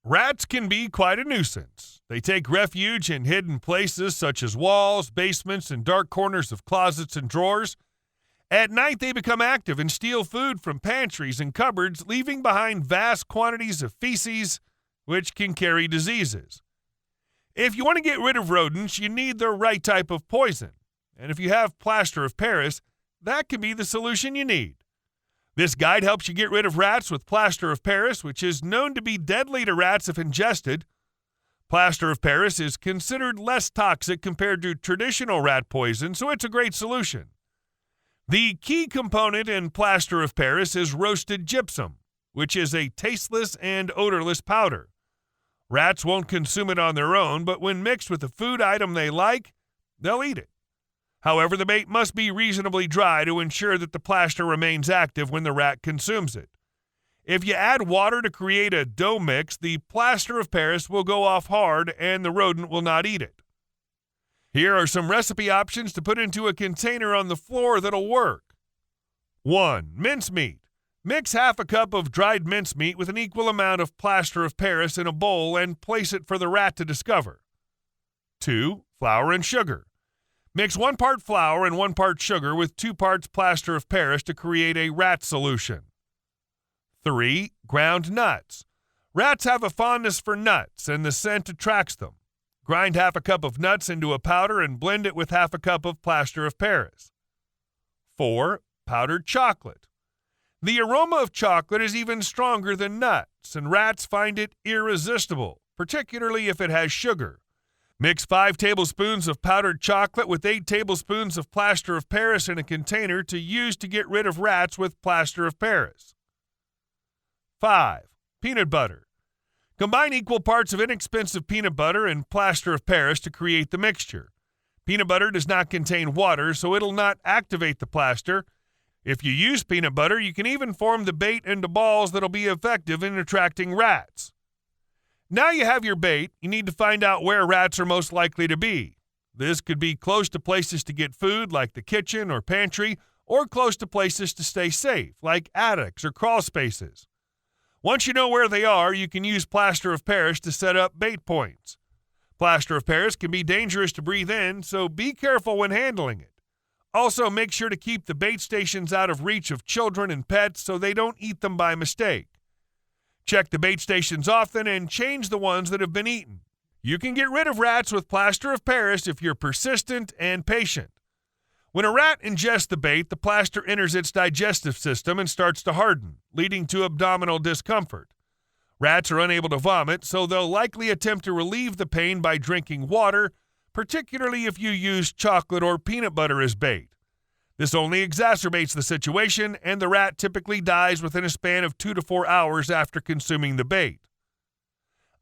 Rats can be quite a nuisance. They take refuge in hidden places such as walls, basements, and dark corners of closets and drawers. At night, they become active and steal food from pantries and cupboards, leaving behind vast quantities of feces, which can carry diseases. If you want to get rid of rodents, you need the right type of poison. And if you have plaster of Paris, that can be the solution you need. This guide helps you get rid of rats with plaster of Paris, which is known to be deadly to rats if ingested. Plaster of Paris is considered less toxic compared to traditional rat poison, so it's a great solution. The key component in plaster of Paris is roasted gypsum, which is a tasteless and odorless powder. Rats won't consume it on their own, but when mixed with a food item they like, they'll eat it. However, the bait must be reasonably dry to ensure that the plaster remains active when the rat consumes it. If you add water to create a dough mix, the plaster of Paris will go off hard and the rodent will not eat it. Here are some recipe options to put into a container on the floor that'll work. 1. Mincemeat. Mix half a cup of dried mincemeat with an equal amount of plaster of Paris in a bowl and place it for the rat to discover. 2. Flour and sugar. Mix 1 part flour and 1 part sugar with 2 parts plaster of Paris to create a rat solution. 3. Ground nuts. Rats have a fondness for nuts, and the scent attracts them. Grind half a cup of nuts into a powder and blend it with half a cup of plaster of Paris. 4. Powdered chocolate. The aroma of chocolate is even stronger than nuts, and rats find it irresistible, particularly if it has sugar. Mix 5 tablespoons of powdered chocolate with 8 tablespoons of plaster of Paris in a container to use to get rid of rats with plaster of Paris. 5. Peanut butter. Combine equal parts of inexpensive peanut butter and plaster of Paris to create the mixture. Peanut butter does not contain water, so it'll not activate the plaster. If you use peanut butter, you can even form the bait into balls that'll be effective in attracting rats. Now you have your bait, you need to find out where rats are most likely to be. This could be close to places to get food like the kitchen or pantry, or close to places to stay safe like attics or crawl spaces. Once you know where they are, you can use plaster of Paris to set up bait points. Plaster of Paris can be dangerous to breathe in, so be careful when handling it. Also, make sure to keep the bait stations out of reach of children and pets so they don't eat them by mistake. Check the bait stations often and change the ones that have been eaten. You can get rid of rats with plaster of Paris if you're persistent and patient. When a rat ingests the bait, the plaster enters its digestive system and starts to harden, leading to abdominal discomfort. Rats are unable to vomit, so they'll likely attempt to relieve the pain by drinking water, particularly if you use chocolate or peanut butter as bait. This only exacerbates the situation, and the rat typically dies within a span of 2 to 4 hours after consuming the bait.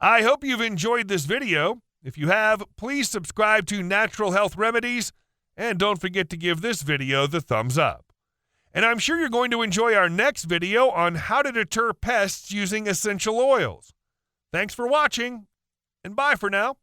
I hope you've enjoyed this video. If you have, please subscribe to Natural Health Remedies, and don't forget to give this video the thumbs up. And I'm sure you're going to enjoy our next video on how to deter pests using essential oils. Thanks for watching, and bye for now.